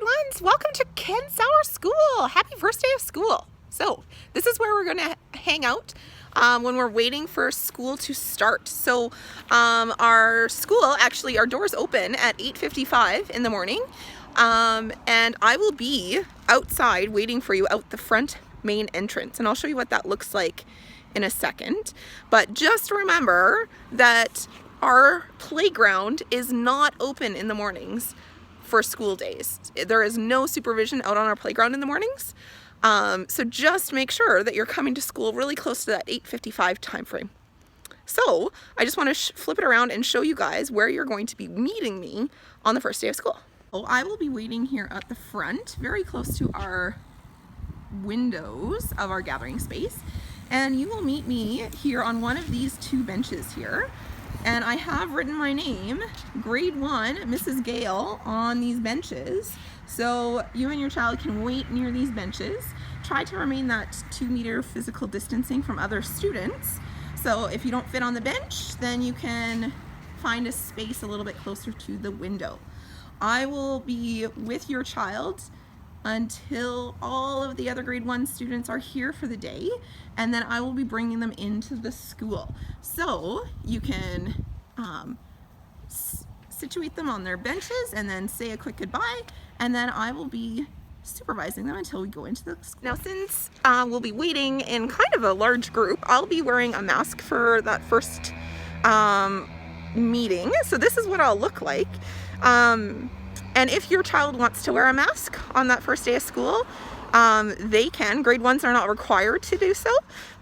grade ones, welcome to Ken Sauer School. Happy first day of school. So this is where we're going to hang out when we're waiting for school to start. So our school, actually our doors open at 8:55 in the morning, and I will be outside waiting for you out the front main entrance, and I'll show you what that looks like in a second. But just remember that our playground is not open in the mornings for school days. There is no supervision out on our playground in the mornings. So just make sure that you're coming to school really close to that 8:55 time frame. So I just want to flip it around and show you guys where you're going to be meeting me on the first day of school. So I will be waiting here at the front, very close to our windows of our gathering space. And you will meet me here on one of these two benches here. And I have written my name, grade 1, Mrs. Gale, on these benches. So you and your child can wait near these benches. Try to remain that 2-meter physical distancing from other students. So if you don't fit on the bench, then you can find a space a little bit closer to the window. I will be with your child until all of the other grade 1 students are here for the day, and then I will be bringing them into the school. So you can situate them on their benches and then say a quick goodbye, and then I will be supervising them until we go into the school. Now since we'll be waiting in kind of a large group, I'll be wearing a mask for that first meeting. So this is what I'll look like. And if your child wants to wear a mask on that first day of school, they can. Grade 1s are not required to do so,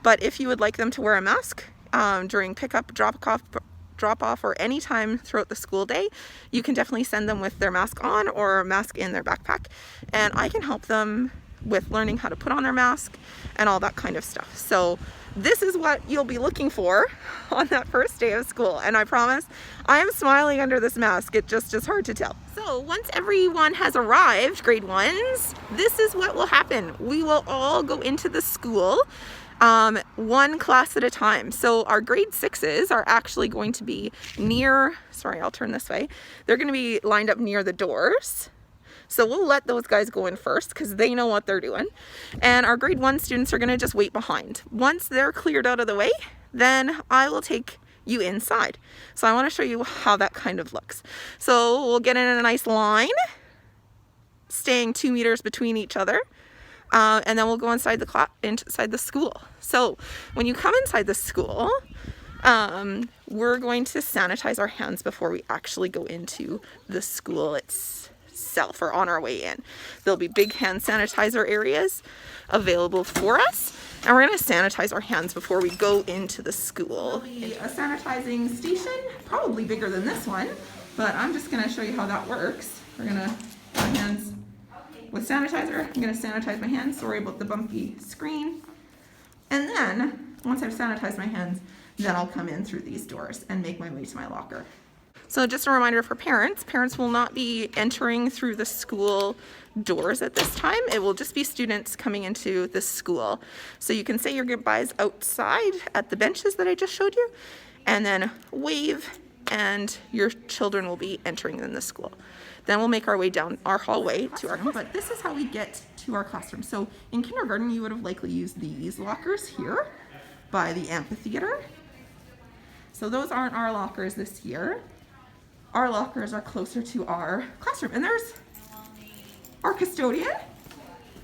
but if you would like them to wear a mask during pickup, drop off, or any time throughout the school day, you can definitely send them with their mask on or a mask in their backpack, and I can help them with learning how to put on their mask and all that kind of stuff. So this is what you'll be looking for on that first day of school, and I promise I am smiling under this mask. It just is hard to tell. So once everyone has arrived, grade 1s, this is what will happen. We will all go into the school one class at a time. So our grade 6s are actually going to be near, sorry, I'll turn this way. They're going to be lined up near the doors. So we'll let those guys go in first because they know what they're doing. And our grade 1 students are going to just wait behind. Once they're cleared out of the way, then I will take you inside. So I want to show you how that kind of looks. So we'll get in a nice line, staying 2 meters between each other. And then we'll go inside the school. So when you come inside the school, we're going to sanitize our hands before we actually go into the school itself or on our way in. There'll be big hand sanitizer areas available for us, and we're going to sanitize our hands before we go into the school. There'll be a sanitizing station, probably bigger than this one, but I'm just going to show you how that works. We're going to put our hands with sanitizer. I'm going to sanitize my hands. Sorry about the bumpy screen. And then, once I've sanitized my hands, then I'll come in through these doors and make my way to my locker. So just a reminder for parents, parents will not be entering through the school doors at this time. It will just be students coming into the school. So you can say your goodbyes outside at the benches that I just showed you, and then wave, and your children will be entering in the school. Then we'll make our way down our hallway to our, but this is how we get to our classroom. So in kindergarten, you would have likely used these lockers here by the amphitheater. So those aren't our lockers this year. Our lockers are closer to our classroom. And there's our custodian.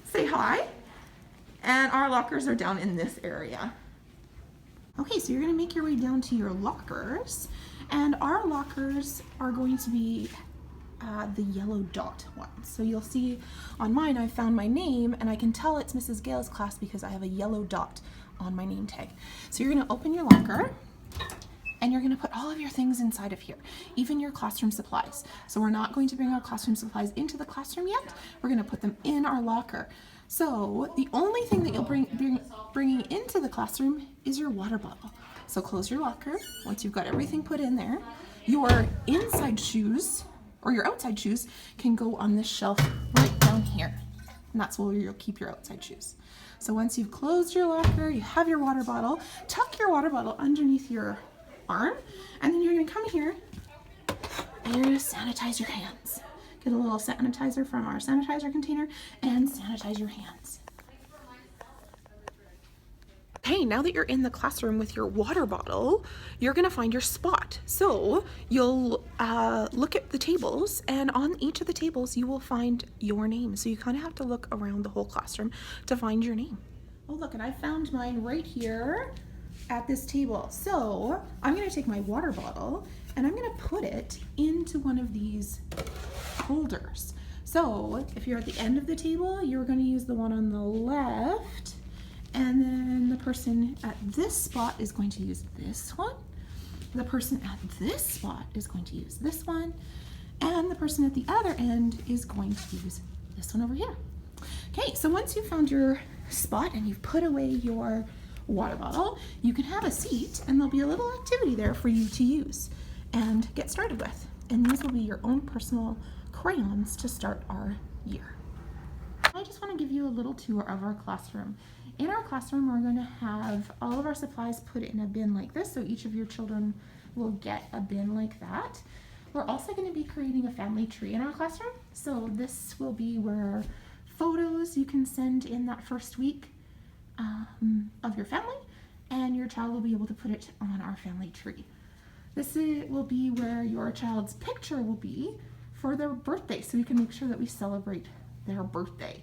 Say hi. And our lockers are down in this area. Okay, so you're gonna make your way down to your lockers. And our lockers are going to be the yellow dot ones. So you'll see on mine, I found my name, and I can tell it's Mrs. Gale's class because I have a yellow dot on my name tag. So you're gonna open your locker, and you're gonna put all of your things inside of here, even your classroom supplies. So we're not going to bring our classroom supplies into the classroom yet. We're gonna put them in our locker. So the only thing that you'll bringing into the classroom is your water bottle. So close your locker. Once you've got everything put in there, your inside shoes or your outside shoes can go on this shelf right down here. And that's where you'll keep your outside shoes. So once you've closed your locker, you have your water bottle, tuck your water bottle underneath your arm, and then you're gonna come here and you're gonna sanitize your hands. get a little sanitizer from our sanitizer container, and sanitize your hands. Okay, now that you're in the classroom with your water bottle, you're gonna find your spot. So you'll look at the tables, and on each of the tables you will find your name. So you kind of have to look around the whole classroom to find your name. Oh look, and I found mine right here at this table. So I'm gonna take my water bottle and I'm gonna put it into one of these holders. So if you're at the end of the table, you're gonna use the one on the left, and then the person at this spot is going to use this one. The person at this spot is going to use this one. And the person at the other end is going to use this one over here. Okay, so once you've found your spot and you've put away your water bottle, you can have a seat and there'll be a little activity there for you to use and get started with. And these will be your own personal crayons to start our year. I just want to give you a little tour of our classroom. In our classroom, we're going to have all of our supplies put in a bin like this, so each of your children will get a bin like that. We're also going to be creating a family tree in our classroom, so this will be where photos you can send in that first week of your family, and your child will be able to put it on our family tree. This will be where your child's picture will be for their birthday, so we can make sure that we celebrate their birthday.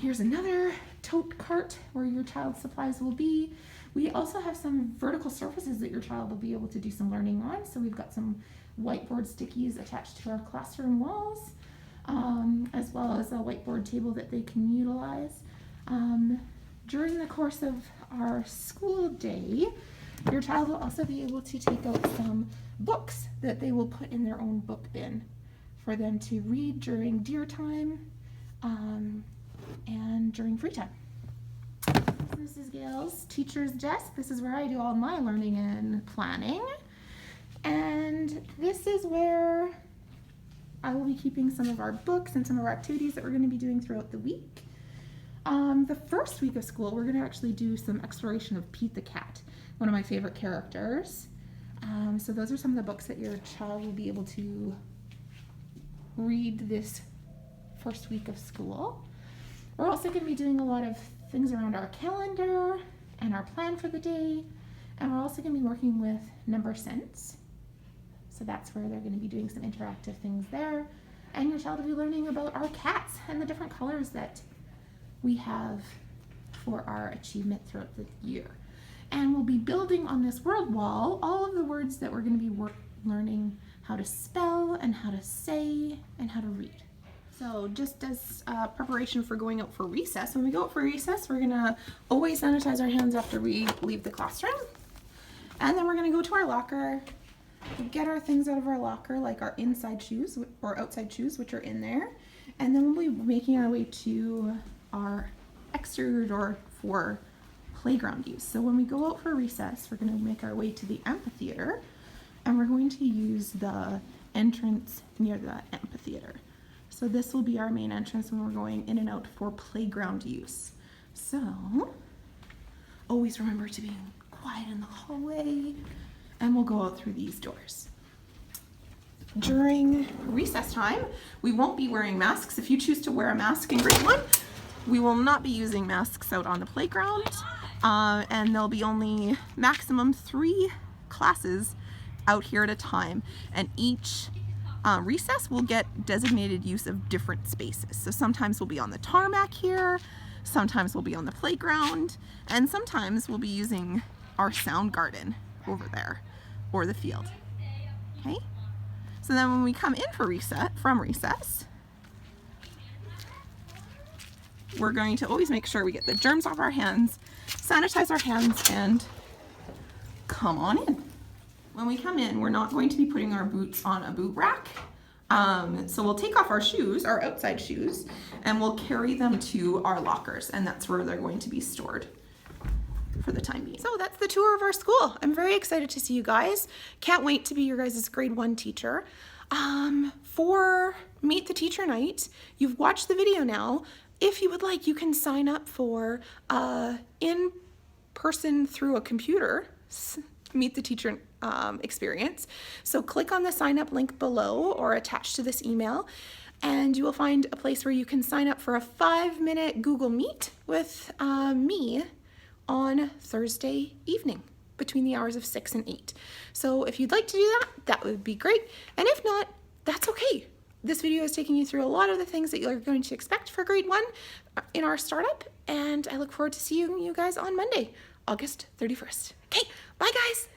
Here's another tote cart where your child's supplies will be. We also have some vertical surfaces that your child will be able to do some learning on. So we've got some whiteboard stickies attached to our classroom walls, as well as a whiteboard table that they can utilize. During the course of our school day, your child will also be able to take out some books that they will put in their own book bin for them to read during deer time and during free time. This is Mrs Gale's teacher's desk. This is where I do all my learning and planning. And this is where I will be keeping some of our books and some of our activities that we're going to be doing throughout the week. The first week of school, we're going to actually do some exploration of Pete the Cat, one of my favorite characters. So those are some of the books that your child will be able to read this first week of school. We're also going to be doing a lot of things around our calendar and our plan for the day, and we're also going to be working with number sense. So that's where they're going to be doing some interactive things there, and your child will be learning about our cats and the different colors that we have for our achievement throughout the year. And we'll be building on this word wall all of the words that we're going to be learning how to spell and how to say and how to read. So just as preparation for going out for recess, when we go out for recess, we're going to always sanitize our hands after we leave the classroom. And then we're going to go to our locker, get our things out of our locker, like our inside shoes or outside shoes, which are in there. And then we'll be making our way to our exterior door for playground use. So when we go out for recess, we're going to make our way to the amphitheater, and we're going to use the entrance near the amphitheater. So this will be our main entrance when we're going in and out for playground use. So always remember to be quiet in the hallway, and we'll go out through these doors. During recess time, we won't be wearing masks. If you choose to wear a mask in grade 1, we will not be using masks out on the playground, and there'll be only maximum 3 classes out here at a time, and each recess will get designated use of different spaces. So sometimes we'll be on the tarmac here, sometimes we'll be on the playground, and sometimes we'll be using our sound garden over there, or the field. Okay? So then when we come in for from recess, we're going to always make sure we get the germs off our hands, sanitize our hands, and come on in. When we come in, we're not going to be putting our boots on a boot rack. So we'll take off our shoes, our outside shoes, and we'll carry them to our lockers, and that's where they're going to be stored for the time being. So that's the tour of our school. I'm very excited to see you guys. Can't wait to be your guys' grade 1 teacher. For Meet the Teacher Night, you've watched the video now. If you would like, you can sign up for in person through a computer Meet the Teacher experience. So click on the sign up link below or attached to this email, and you will find a place where you can sign up for a 5-minute Google Meet with me on Thursday evening between the hours of 6 and 8. So if you'd like to do that, that would be great. And if not, that's okay. This video is taking you through a lot of the things that you're going to expect for grade 1 in our startup, and I look forward to seeing you guys on Monday, August 31st. Okay, bye guys.